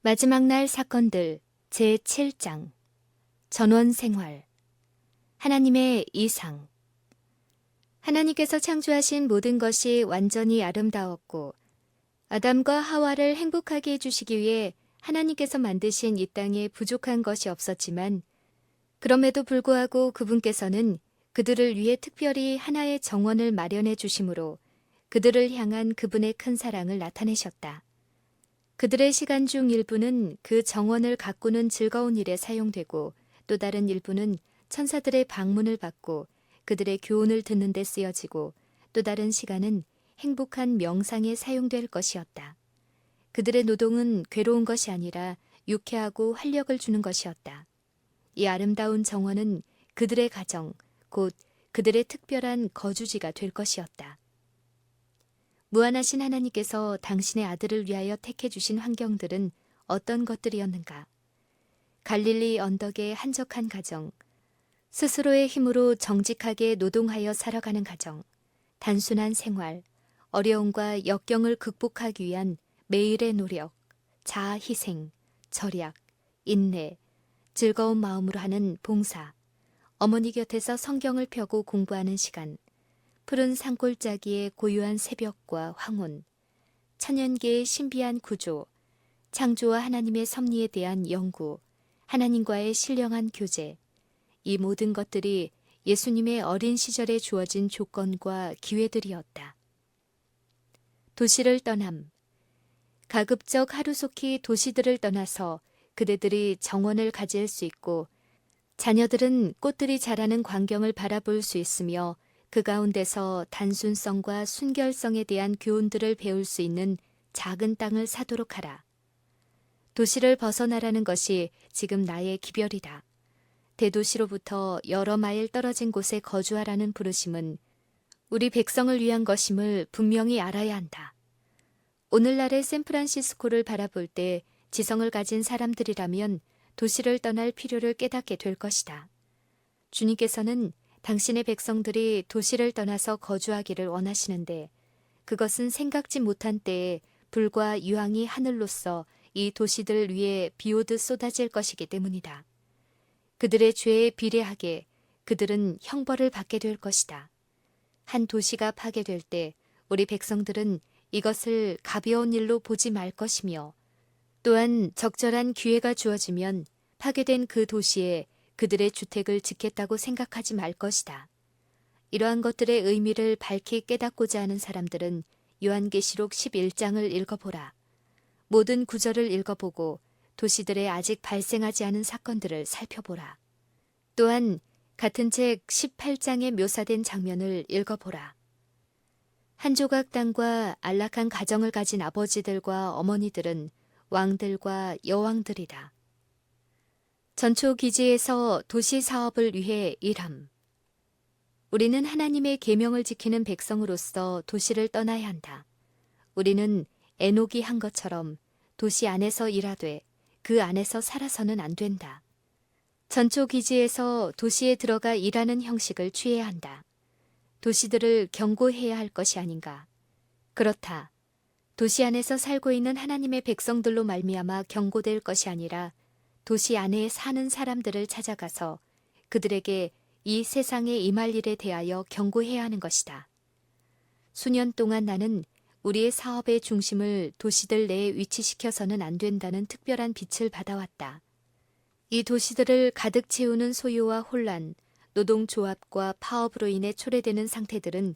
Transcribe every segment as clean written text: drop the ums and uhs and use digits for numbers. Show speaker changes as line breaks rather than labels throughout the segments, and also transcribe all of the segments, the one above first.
마지막 날 사건들 제7장 전원 생활 하나님의 이상. 하나님께서 창조하신 모든 것이 완전히 아름다웠고 아담과 하와를 행복하게 해주시기 위해 하나님께서 만드신 이 땅에 부족한 것이 없었지만 그럼에도 불구하고 그분께서는 그들을 위해 특별히 하나의 정원을 마련해 주심으로 그들을 향한 그분의 큰 사랑을 나타내셨다. 그들의 시간 중 일부는 그 정원을 가꾸는 즐거운 일에 사용되고 또 다른 일부는 천사들의 방문을 받고 그들의 교훈을 듣는 데 쓰여지고 또 다른 시간은 행복한 명상에 사용될 것이었다. 그들의 노동은 괴로운 것이 아니라 유쾌하고 활력을 주는 것이었다. 이 아름다운 정원은 그들의 가정, 곧 그들의 특별한 거주지가 될 것이었다. 무한하신 하나님께서 당신의 아들을 위하여 택해 주신 환경들은 어떤 것들이었는가? 갈릴리 언덕의 한적한 가정, 스스로의 힘으로 정직하게 노동하여 살아가는 가정, 단순한 생활, 어려움과 역경을 극복하기 위한 매일의 노력, 자아 희생, 절약, 인내, 즐거운 마음으로 하는 봉사, 어머니 곁에서 성경을 펴고 공부하는 시간, 푸른 산골짜기의 고요한 새벽과 황혼, 천연계의 신비한 구조, 창조와 하나님의 섭리에 대한 연구, 하나님과의 신령한 교제, 이 모든 것들이 예수님의 어린 시절에 주어진 조건과 기회들이었다. 도시를 떠남. 가급적 하루속히 도시들을 떠나서 그대들이 정원을 가질 수 있고 자녀들은 꽃들이 자라는 광경을 바라볼 수 있으며 그 가운데서 단순성과 순결성에 대한 교훈들을 배울 수 있는 작은 땅을 사도록 하라. 도시를 벗어나라는 것이 지금 나의 기별이다. 대도시로부터 여러 마일 떨어진 곳에 거주하라는 부르심은 우리 백성을 위한 것임을 분명히 알아야 한다. 오늘날의 샌프란시스코를 바라볼 때 지성을 가진 사람들이라면 도시를 떠날 필요를 깨닫게 될 것이다. 주님께서는 당신의 백성들이 도시를 떠나서 거주하기를 원하시는데 그것은 생각지 못한 때에 불과 유황이 하늘로서 이 도시들 위에 비오듯 쏟아질 것이기 때문이다. 그들의 죄에 비례하게 그들은 형벌을 받게 될 것이다. 한 도시가 파괴될 때 우리 백성들은 이것을 가벼운 일로 보지 말 것이며 또한 적절한 기회가 주어지면 파괴된 그 도시에 그들의 주택을 짓겠다고 생각하지 말 것이다. 이러한 것들의 의미를 밝히 깨닫고자 하는 사람들은 요한계시록 11장을 읽어보라. 모든 구절을 읽어보고 도시들에 아직 발생하지 않은 사건들을 살펴보라. 또한 같은 책 18장에 묘사된 장면을 읽어보라. 한 조각 땅과 안락한 가정을 가진 아버지들과 어머니들은 왕들과 여왕들이다. 전초기지에서 도시 사업을 위해 일함. 우리는 하나님의 계명을 지키는 백성으로서 도시를 떠나야 한다. 우리는 에녹이 한 것처럼 도시 안에서 일하되 그 안에서 살아서는 안 된다. 전초기지에서 도시에 들어가 일하는 형식을 취해야 한다. 도시들을 경고해야 할 것이 아닌가. 그렇다. 도시 안에서 살고 있는 하나님의 백성들로 말미암아 경고될 것이 아니라 도시 안에 사는 사람들을 찾아가서 그들에게 이 세상에 임할 일에 대하여 경고해야 하는 것이다. 수년 동안 나는 우리의 사업의 중심을 도시들 내에 위치시켜서는 안 된다는 특별한 빛을 받아왔다. 이 도시들을 가득 채우는 소요와 혼란, 노동조합과 파업으로 인해 초래되는 상태들은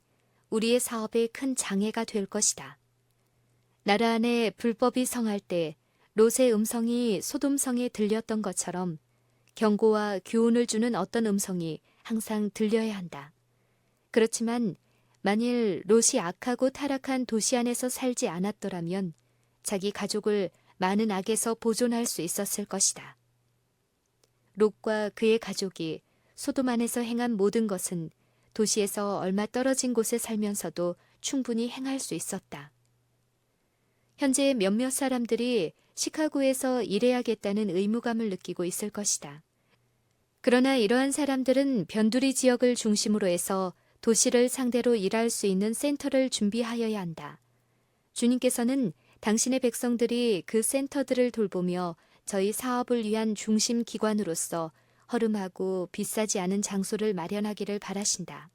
우리의 사업에 큰 장애가 될 것이다. 나라 안에 불법이 성할 때 롯의 음성이 소돔성에 들렸던 것처럼 경고와 교훈을 주는 어떤 음성이 항상 들려야 한다. 그렇지만 만일 롯이 악하고 타락한 도시 안에서 살지 않았더라면 자기 가족을 많은 악에서 보존할 수 있었을 것이다. 롯과 그의 가족이 소돔 안에서 행한 모든 것은 도시에서 얼마 떨어진 곳에 살면서도 충분히 행할 수 있었다. 현재 몇몇 사람들이 시카고에서 일해야겠다는 의무감을 느끼고 있을 것이다. 그러나 이러한 사람들은 변두리 지역을 중심으로 해서 도시를 상대로 일할 수 있는 센터를 준비하여야 한다. 주님께서는 당신의 백성들이 그 센터들을 돌보며 저희 사업을 위한 중심 기관으로서 허름하고 비싸지 않은 장소를 마련하기를 바라신다.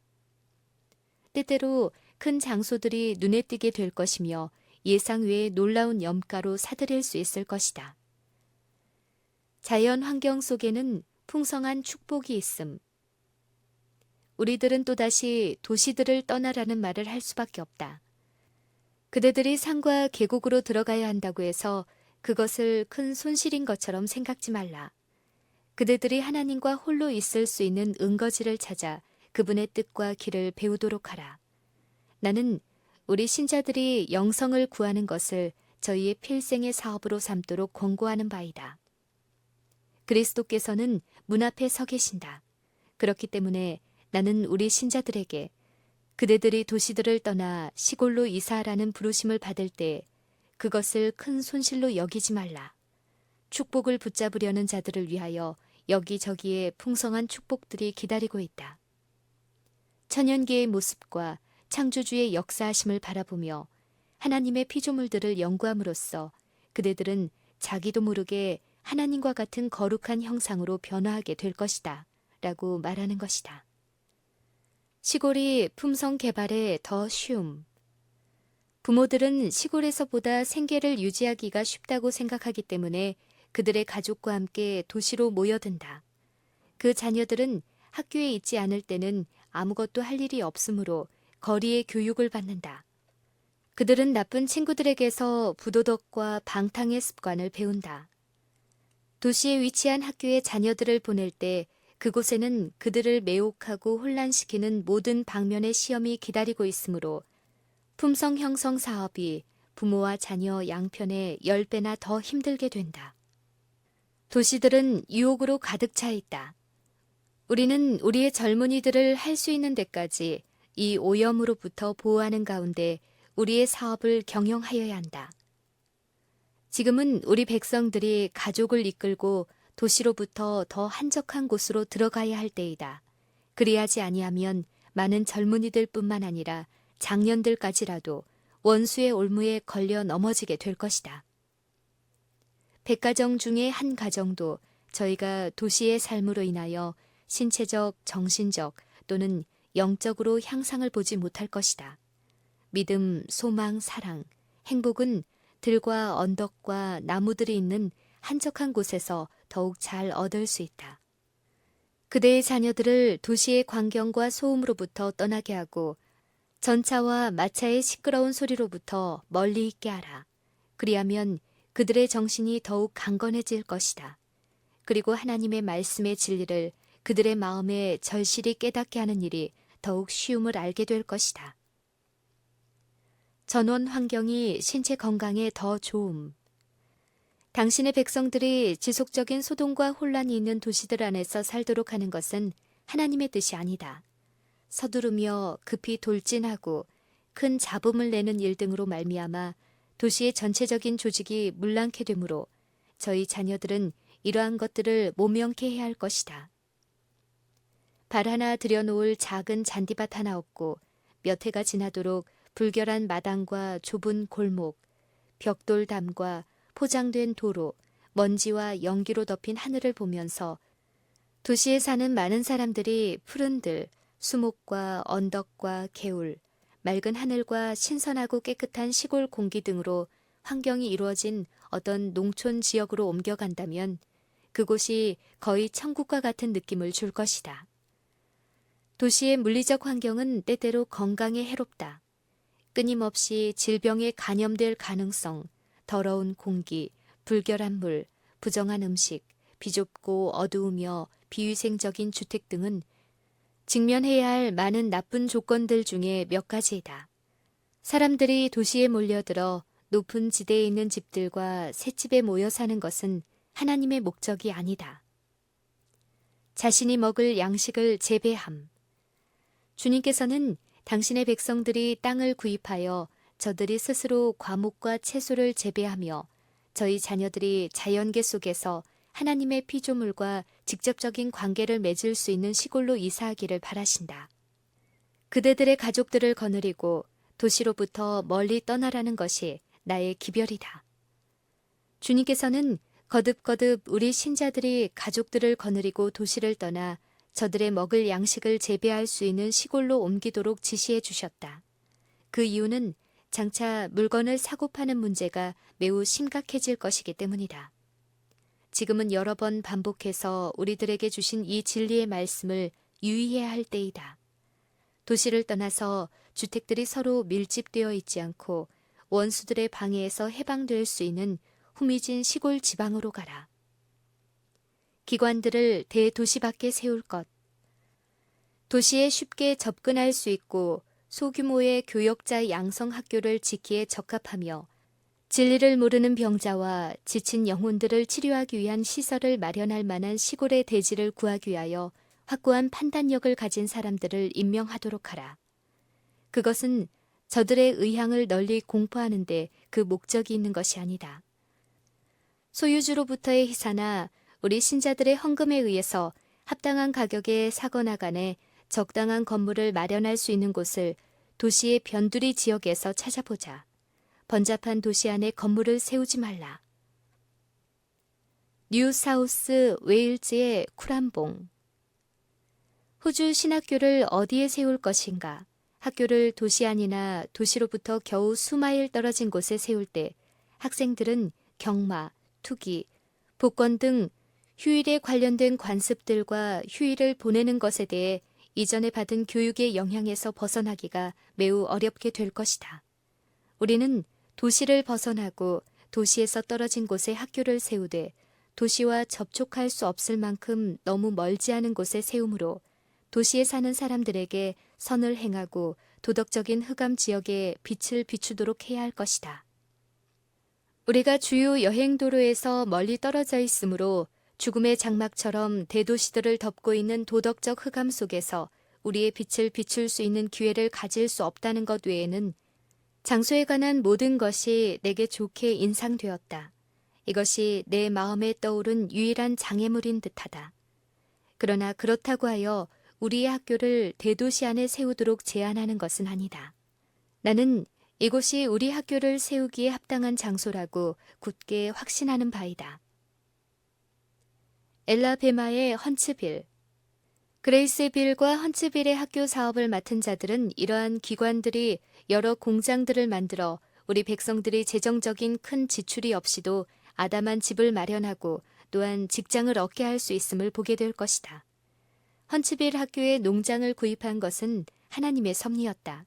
때때로 큰 장소들이 눈에 띄게 될 것이며 예상 외의 놀라운 염가로 사들일 수 있을 것이다. 자연 환경 속에는 풍성한 축복이 있음. 우리들은 또다시 도시들을 떠나라는 말을 할 수밖에 없다. 그대들이 산과 계곡으로 들어가야 한다고 해서 그것을 큰 손실인 것처럼 생각지 말라. 그대들이 하나님과 홀로 있을 수 있는 은거지를 찾아 그분의 뜻과 길을 배우도록 하라. 나는 우리 신자들이 영성을 구하는 것을 저희의 필생의 사업으로 삼도록 권고하는 바이다. 그리스도께서는 문 앞에 서 계신다. 그렇기 때문에 나는 우리 신자들에게 그대들이 도시들을 떠나 시골로 이사하라는 부르심을 받을 때 그것을 큰 손실로 여기지 말라. 축복을 붙잡으려는 자들을 위하여 여기저기에 풍성한 축복들이 기다리고 있다. 천연계의 모습과 창조주의 역사하심을 바라보며 하나님의 피조물들을 연구함으로써 그대들은 자기도 모르게 하나님과 같은 거룩한 형상으로 변화하게 될 것이다. 라고 말하는 것이다. 시골이 품성 개발에 더 쉬움. 부모들은 시골에서보다 생계를 유지하기가 쉽다고 생각하기 때문에 그들의 가족과 함께 도시로 모여든다. 그 자녀들은 학교에 있지 않을 때는 아무것도 할 일이 없으므로 거리의 교육을 받는다. 그들은 나쁜 친구들에게서 부도덕과 방탕의 습관을 배운다. 도시에 위치한 학교에 자녀들을 보낼 때 그곳에는 그들을 매혹하고 혼란시키는 모든 방면의 시험이 기다리고 있으므로 품성 형성 사업이 부모와 자녀 양편에 10배나 더 힘들게 된다. 도시들은 유혹으로 가득 차 있다. 우리는 우리의 젊은이들을 할 수 있는 데까지 이 오염으로부터 보호하는 가운데 우리의 사업을 경영하여야 한다. 지금은 우리 백성들이 가족을 이끌고 도시로부터 더 한적한 곳으로 들어가야 할 때이다. 그리하지 아니하면 많은 젊은이들 뿐만 아니라 장년들까지라도 원수의 올무에 걸려 넘어지게 될 것이다. 100가정 중에 한 가정도 저희가 도시의 삶으로 인하여 신체적, 정신적 또는 영적으로 향상을 보지 못할 것이다. 믿음, 소망, 사랑, 행복은 들과 언덕과 나무들이 있는 한적한 곳에서 더욱 잘 얻을 수 있다. 그대의 자녀들을 도시의 광경과 소음으로부터 떠나게 하고 전차와 마차의 시끄러운 소리로부터 멀리 있게 하라. 그리하면 그들의 정신이 더욱 강건해질 것이다. 그리고 하나님의 말씀의 진리를 그들의 마음에 절실히 깨닫게 하는 일이 더욱 쉬움을 알게 될 것이다. 전원 환경이 신체 건강에 더 좋음. 당신의 백성들이 지속적인 소동과 혼란이 있는 도시들 안에서 살도록 하는 것은 하나님의 뜻이 아니다. 서두르며 급히 돌진하고 큰 잡음을 내는 일 등으로 말미암아 도시의 전체적인 조직이 문란케 되므로 저희 자녀들은 이러한 것들을 모면케 해야 할 것이다. 발 하나 들여놓을 작은 잔디밭 하나 없고 몇 해가 지나도록 불결한 마당과 좁은 골목, 벽돌담과 포장된 도로, 먼지와 연기로 덮인 하늘을 보면서 도시에 사는 많은 사람들이 푸른 들, 수목과 언덕과 개울, 맑은 하늘과 신선하고 깨끗한 시골 공기 등으로 환경이 이루어진 어떤 농촌 지역으로 옮겨간다면 그곳이 거의 천국과 같은 느낌을 줄 것이다. 도시의 물리적 환경은 때때로 건강에 해롭다. 끊임없이 질병에 감염될 가능성, 더러운 공기, 불결한 물, 부정한 음식, 비좁고 어두우며 비위생적인 주택 등은 직면해야 할 많은 나쁜 조건들 중에 몇 가지이다. 사람들이 도시에 몰려들어 높은 지대에 있는 집들과 셋집에 모여 사는 것은 하나님의 목적이 아니다. 자신이 먹을 양식을 재배함. 주님께서는 당신의 백성들이 땅을 구입하여 저들이 스스로 과목과 채소를 재배하며 저희 자녀들이 자연계 속에서 하나님의 피조물과 직접적인 관계를 맺을 수 있는 시골로 이사하기를 바라신다. 그대들의 가족들을 거느리고 도시로부터 멀리 떠나라는 것이 나의 기별이다. 주님께서는 거듭거듭 우리 신자들이 가족들을 거느리고 도시를 떠나 저들의 먹을 양식을 재배할 수 있는 시골로 옮기도록 지시해 주셨다. 그 이유는 장차 물건을 사고 파는 문제가 매우 심각해질 것이기 때문이다. 지금은 여러 번 반복해서 우리들에게 주신 이 진리의 말씀을 유의해야 할 때이다. 도시를 떠나서 주택들이 서로 밀집되어 있지 않고 원수들의 방해에서 해방될 수 있는 후미진 시골 지방으로 가라. 기관들을 대도시 밖에 세울 것. 도시에 쉽게 접근할 수 있고 소규모의 교역자 양성 학교를 짓기에 적합하며 진리를 모르는 병자와 지친 영혼들을 치료하기 위한 시설을 마련할 만한 시골의 대지를 구하기 위하여 확고한 판단력을 가진 사람들을 임명하도록 하라. 그것은 저들의 의향을 널리 공포하는 데 그 목적이 있는 것이 아니다. 소유주로부터의 희사나 우리 신자들의 헌금에 의해서 합당한 가격에 사거나간에 적당한 건물을 마련할 수 있는 곳을 도시의 변두리 지역에서 찾아보자. 번잡한 도시 안에 건물을 세우지 말라. 뉴사우스 웨일즈의 쿠란봉. 호주 신학교를 어디에 세울 것인가? 학교를 도시 안이나 도시로부터 겨우 수마일 떨어진 곳에 세울 때 학생들은 경마, 투기, 복권 등 휴일에 관련된 관습들과 휴일을 보내는 것에 대해 이전에 받은 교육의 영향에서 벗어나기가 매우 어렵게 될 것이다. 우리는 도시를 벗어나고 도시에서 떨어진 곳에 학교를 세우되 도시와 접촉할 수 없을 만큼 너무 멀지 않은 곳에 세우므로 도시에 사는 사람들에게 선을 행하고 도덕적인 흑암 지역에 빛을 비추도록 해야 할 것이다. 우리가 주요 여행도로에서 멀리 떨어져 있으므로 죽음의 장막처럼 대도시들을 덮고 있는 도덕적 흑암 속에서 우리의 빛을 비출 수 있는 기회를 가질 수 없다는 것 외에는 장소에 관한 모든 것이 내게 좋게 인상되었다. 이것이 내 마음에 떠오른 유일한 장애물인 듯하다. 그러나 그렇다고 하여 우리의 학교를 대도시 안에 세우도록 제안하는 것은 아니다. 나는 이곳이 우리 학교를 세우기에 합당한 장소라고 굳게 확신하는 바이다. 엘라베마의 헌츠빌. 그레이스빌과 헌츠빌의 학교 사업을 맡은 자들은 이러한 기관들이 여러 공장들을 만들어 우리 백성들이 재정적인 큰 지출이 없이도 아담한 집을 마련하고 또한 직장을 얻게 할 수 있음을 보게 될 것이다. 헌츠빌 학교에 농장을 구입한 것은 하나님의 섭리였다.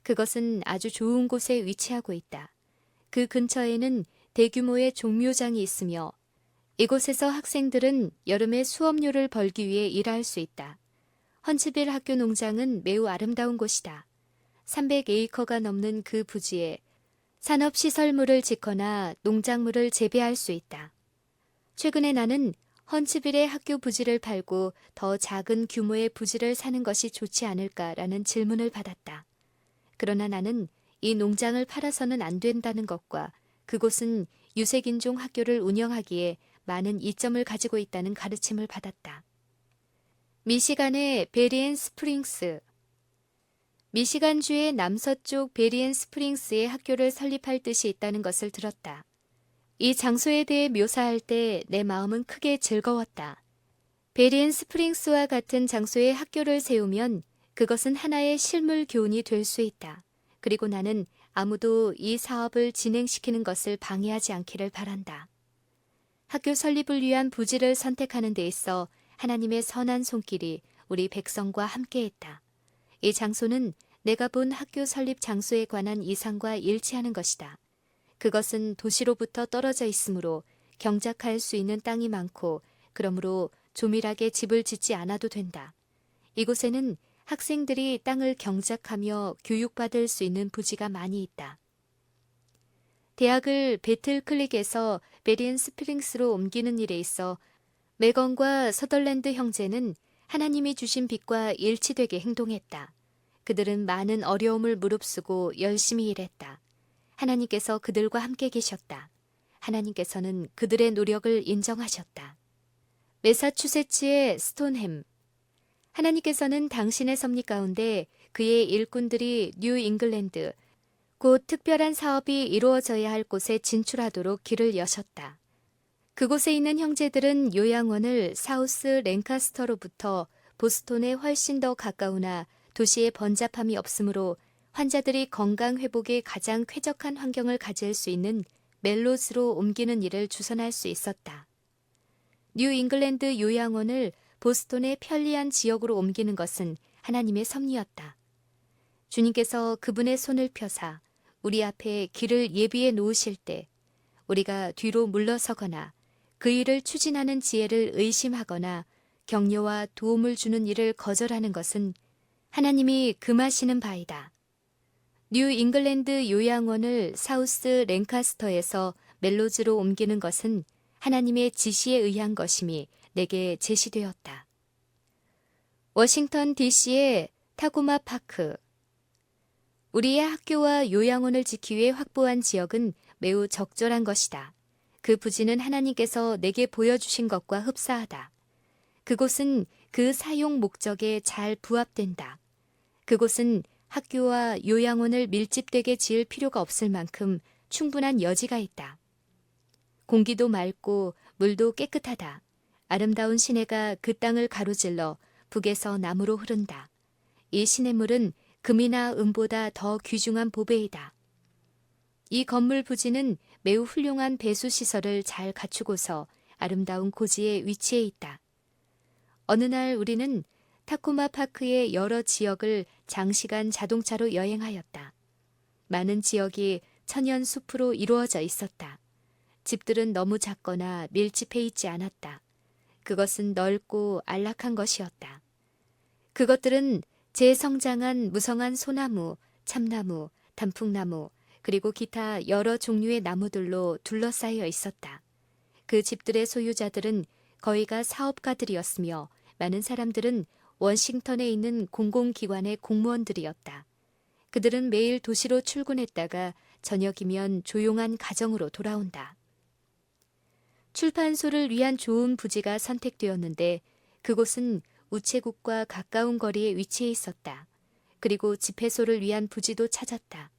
그것은 아주 좋은 곳에 위치하고 있다. 그 근처에는 대규모의 종묘장이 있으며 이곳에서 학생들은 여름에 수업료를 벌기 위해 일할 수 있다. 헌츠빌 학교 농장은 매우 아름다운 곳이다. 300에이커가 넘는 그 부지에 산업시설물을 짓거나 농작물을 재배할 수 있다. 최근에 나는 헌츠빌의 학교 부지를 팔고 더 작은 규모의 부지를 사는 것이 좋지 않을까라는 질문을 받았다. 그러나 나는 이 농장을 팔아서는 안 된다는 것과 그곳은 유색인종 학교를 운영하기에 많은 이점을 가지고 있다는 가르침을 받았다. 미시간의 베리앤 스프링스. 미시간주의 남서쪽 베리앤 스프링스에 학교를 설립할 뜻이 있다는 것을 들었다. 이 장소에 대해 묘사할 때 내 마음은 크게 즐거웠다. 베리앤 스프링스와 같은 장소에 학교를 세우면 그것은 하나의 실물 교훈이 될 수 있다. 그리고 나는 아무도 이 사업을 진행시키는 것을 방해하지 않기를 바란다. 학교 설립을 위한 부지를 선택하는 데 있어 하나님의 선한 손길이 우리 백성과 함께했다. 이 장소는 내가 본 학교 설립 장소에 관한 이상과 일치하는 것이다. 그것은 도시로부터 떨어져 있으므로 경작할 수 있는 땅이 많고 그러므로 조밀하게 집을 짓지 않아도 된다. 이곳에는 학생들이 땅을 경작하며 교육받을 수 있는 부지가 많이 있다. 대학을 배틀클릭에서 베리앤 스프링스로 옮기는 일에 있어 메건과 서덜랜드 형제는 하나님이 주신 빛과 일치되게 행동했다. 그들은 많은 어려움을 무릅쓰고 열심히 일했다. 하나님께서 그들과 함께 계셨다. 하나님께서는 그들의 노력을 인정하셨다. 매사추세츠의 스톤햄. 하나님께서는 당신의 섭리 가운데 그의 일꾼들이 뉴 잉글랜드, 곧 특별한 사업이 이루어져야 할 곳에 진출하도록 길을 여셨다. 그곳에 있는 형제들은 요양원을 사우스 랭카스터로부터 보스톤에 훨씬 더 가까우나 도시의 번잡함이 없으므로 환자들이 건강 회복에 가장 쾌적한 환경을 가질 수 있는 멜로즈로 옮기는 일을 주선할 수 있었다. 뉴 잉글랜드 요양원을 보스톤의 편리한 지역으로 옮기는 것은 하나님의 섭리였다. 주님께서 그분의 손을 펴사 우리 앞에 길을 예비해 놓으실 때 우리가 뒤로 물러서거나 그 일을 추진하는 지혜를 의심하거나 격려와 도움을 주는 일을 거절하는 것은 하나님이 금하시는 바이다. 뉴 잉글랜드 요양원을 사우스 랭카스터에서 멜로즈로 옮기는 것은 하나님의 지시에 의한 것임이 내게 제시되었다. 워싱턴 DC의 타고마 파크. 우리의 학교와 요양원을 지키기 위해 확보한 지역은 매우 적절한 것이다. 그 부지는 하나님께서 내게 보여주신 것과 흡사하다. 그곳은 그 사용 목적에 잘 부합된다. 그곳은 학교와 요양원을 밀집되게 지을 필요가 없을 만큼 충분한 여지가 있다. 공기도 맑고 물도 깨끗하다. 아름다운 시내가 그 땅을 가로질러 북에서 남으로 흐른다. 이 시냇물은 금이나 은보다 더 귀중한 보배이다. 이 건물 부지는 매우 훌륭한 배수 시설을 잘 갖추고서 아름다운 고지에 위치해 있다. 어느 날 우리는 타코마 파크의 여러 지역을 장시간 자동차로 여행하였다. 많은 지역이 천연 숲으로 이루어져 있었다. 집들은 너무 작거나 밀집해 있지 않았다. 그것은 넓고 안락한 것이었다. 그것들은 재성장한 무성한 소나무, 참나무, 단풍나무, 그리고 기타 여러 종류의 나무들로 둘러싸여 있었다. 그 집들의 소유자들은 거의가 사업가들이었으며 많은 사람들은 워싱턴에 있는 공공기관의 공무원들이었다. 그들은 매일 도시로 출근했다가 저녁이면 조용한 가정으로 돌아온다. 출판소를 위한 좋은 부지가 선택되었는데 그곳은 우체국과 가까운 거리에 위치해 있었다. 그리고 집회소를 위한 부지도 찾았다.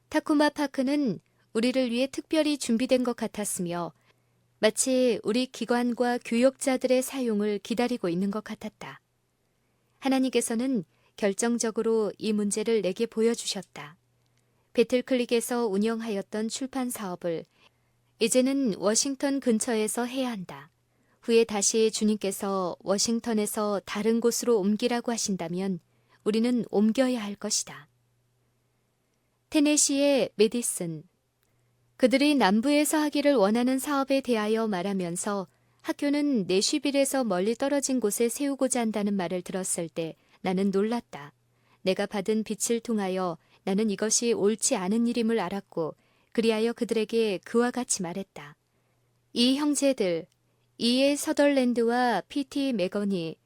타코마 파크는 우리를 위해 특별히 준비된 것 같았으며 마치 우리 기관과 교역자들의 사용을 기다리고 있는 것 같았다. 하나님께서는 결정적으로 이 문제를 내게 보여주셨다. 배틀클릭에서 운영하였던 출판 사업을 이제는 워싱턴 근처에서 해야 한다. 후에 다시 주님께서 워싱턴에서 다른 곳으로 옮기라고 하신다면 우리는 옮겨야 할 것이다. 테네시의 메디슨. 그들이 남부에서 하기를 원하는 사업에 대하여 말하면서 학교는 내쉬빌에서 멀리 떨어진 곳에 세우고자 한다는 말을 들었을 때 나는 놀랐다. 내가 받은 빛을 통하여 나는 이것이 옳지 않은 일임을 알았고 그리하여 그들에게 그와 같이 말했다. 이 형제들, E.A. 서덜랜드와 P.T. 맥거니,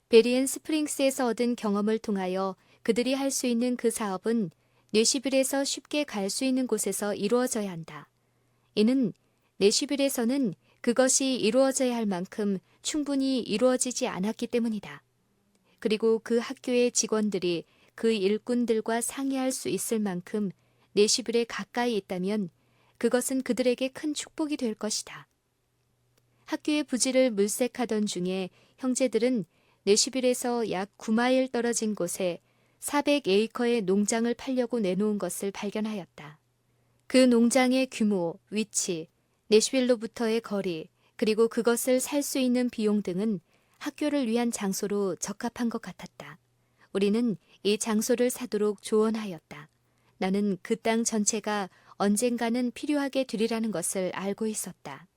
베리앤 스프링스에서 얻은 경험을 통하여 그들이 할 수 있는 그 사업은 내쉬빌에서 쉽게 갈 수 있는 곳에서 이루어져야 한다. 이는 내쉬빌에서는 그것이 이루어져야 할 만큼 충분히 이루어지지 않았기 때문이다. 그리고 그 학교의 직원들이 그 일꾼들과 상의할 수 있을 만큼 내쉬빌에 가까이 있다면 그것은 그들에게 큰 축복이 될 것이다. 학교의 부지를 물색하던 중에 형제들은 내쉬빌에서 약 9마일 떨어진 곳에 400에이커의 농장을 팔려고 내놓은 것을 발견하였다. 그 농장의 규모, 위치, 내쉬빌로부터의 거리, 그리고 그것을 살 수 있는 비용 등은 학교를 위한 장소로 적합한 것 같았다. 우리는 이 장소를 사도록 조언하였다. 나는 그 땅 전체가 언젠가는 필요하게 되리라는 것을 알고 있었다.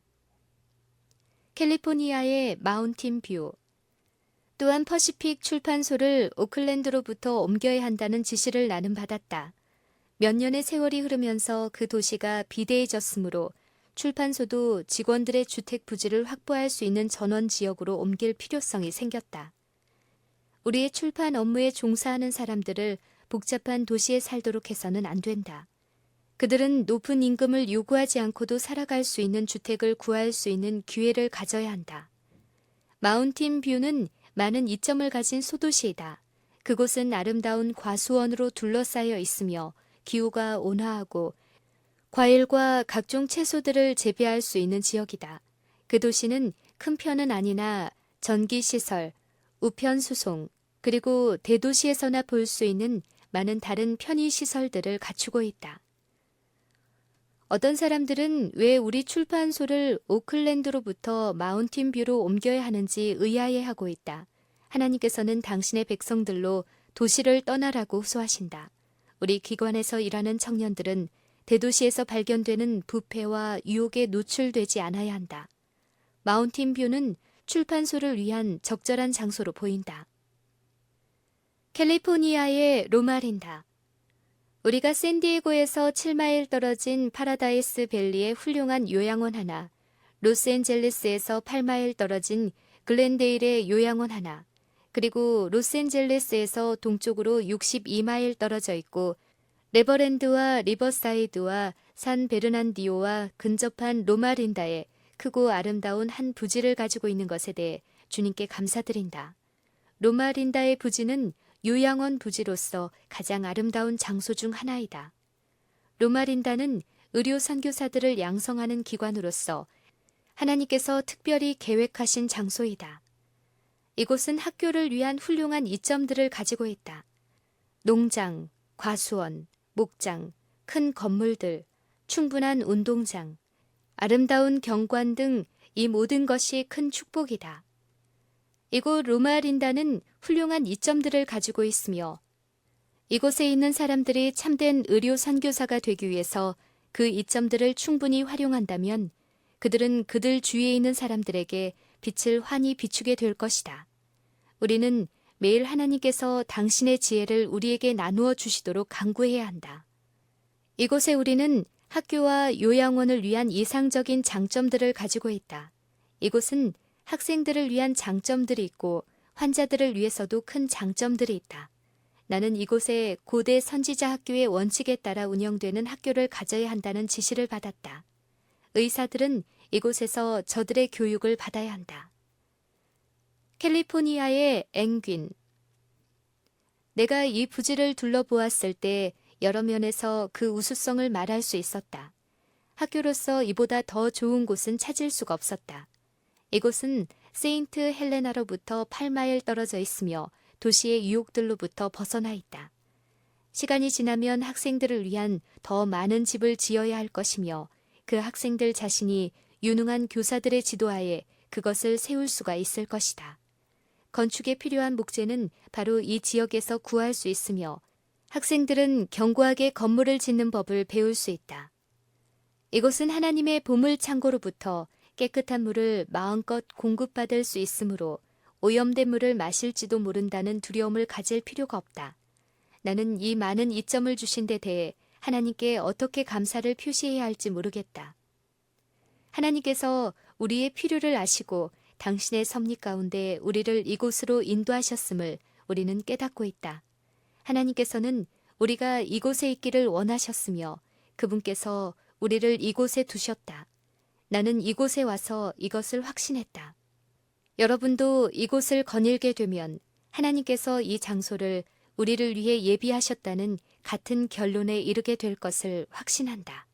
캘리포니아의 마운틴 뷰. 또한 퍼시픽 출판소를 오클랜드로부터 옮겨야 한다는 지시를 나는 받았다. 몇 년의 세월이 흐르면서 그 도시가 비대해졌으므로 출판소도 직원들의 주택 부지를 확보할 수 있는 전원 지역으로 옮길 필요성이 생겼다. 우리의 출판 업무에 종사하는 사람들을 복잡한 도시에 살도록 해서는 안 된다. 그들은 높은 임금을 요구하지 않고도 살아갈 수 있는 주택을 구할 수 있는 기회를 가져야 한다. 마운틴 뷰는 많은 이점을 가진 소도시이다. 그곳은 아름다운 과수원으로 둘러싸여 있으며 기후가 온화하고 과일과 각종 채소들을 재배할 수 있는 지역이다. 그 도시는 큰 편은 아니나 전기시설, 우편수송, 그리고 대도시에서나 볼 수 있는 많은 다른 편의시설들을 갖추고 있다. 어떤 사람들은 왜 우리 출판소를 오클랜드로부터 마운틴뷰로 옮겨야 하는지 의아해하고 있다. 하나님께서는 당신의 백성들로 도시를 떠나라고 호소하신다. 우리 기관에서 일하는 청년들은 대도시에서 발견되는 부패와 유혹에 노출되지 않아야 한다. 마운틴뷰는 출판소를 위한 적절한 장소로 보인다. 캘리포니아의 로마린다. 우리가 샌디에고에서 7마일 떨어진 파라다이스 밸리의 훌륭한 요양원 하나, 로스앤젤레스에서 8마일 떨어진 글렌데일의 요양원 하나, 그리고 로스앤젤레스에서 동쪽으로 62마일 떨어져 있고 레버랜드와 리버사이드와 산 베르난디오와 근접한 로마린다에 크고 아름다운 한 부지를 가지고 있는 것에 대해 주님께 감사드린다. 로마린다의 부지는 요양원 부지로서 가장 아름다운 장소 중 하나이다. 로마린다는 의료 선교사들을 양성하는 기관으로서 하나님께서 특별히 계획하신 장소이다. 이곳은 학교를 위한 훌륭한 이점들을 가지고 있다. 농장, 과수원, 목장, 큰 건물들, 충분한 운동장, 아름다운 경관 등 이 모든 것이 큰 축복이다. 이곳 로마린다는 훌륭한 이점들을 가지고 있으며 이곳에 있는 사람들이 참된 의료 선교사가 되기 위해서 그 이점들을 충분히 활용한다면 그들은 그들 주위에 있는 사람들에게 빛을 환히 비추게 될 것이다. 우리는 매일 하나님께서 당신의 지혜를 우리에게 나누어 주시도록 간구해야 한다. 이곳에 우리는 학교와 요양원을 위한 이상적인 장점들을 가지고 있다. 이곳은 학생들을 위한 장점들이 있고 환자들을 위해서도 큰 장점들이 있다. 나는 이곳에 고대 선지자 학교의 원칙에 따라 운영되는 학교를 가져야 한다는 지시를 받았다. 의사들은 이곳에서 저들의 교육을 받아야 한다. 캘리포니아의 앵귄. 내가 이 부지를 둘러보았을 때 여러 면에서 그 우수성을 말할 수 있었다. 학교로서 이보다 더 좋은 곳은 찾을 수가 없었다. 이곳은 세인트 헬레나로부터 8마일 떨어져 있으며 도시의 유혹들로부터 벗어나 있다. 시간이 지나면 학생들을 위한 더 많은 집을 지어야 할 것이며 그 학생들 자신이 유능한 교사들의 지도하에 그것을 세울 수가 있을 것이다. 건축에 필요한 목재는 바로 이 지역에서 구할 수 있으며 학생들은 견고하게 건물을 짓는 법을 배울 수 있다. 이곳은 하나님의 보물 창고로부터 깨끗한 물을 마음껏 공급받을 수 있으므로 오염된 물을 마실지도 모른다는 두려움을 가질 필요가 없다. 나는 이 많은 이점을 주신 데 대해 하나님께 어떻게 감사를 표시해야 할지 모르겠다. 하나님께서 우리의 필요를 아시고 당신의 섭리 가운데 우리를 이곳으로 인도하셨음을 우리는 깨닫고 있다. 하나님께서는 우리가 이곳에 있기를 원하셨으며 그분께서 우리를 이곳에 두셨다. 나는 이곳에 와서 이것을 확신했다. 여러분도 이곳을 거닐게 되면 하나님께서 이 장소를 우리를 위해 예비하셨다는 같은 결론에 이르게 될 것을 확신한다.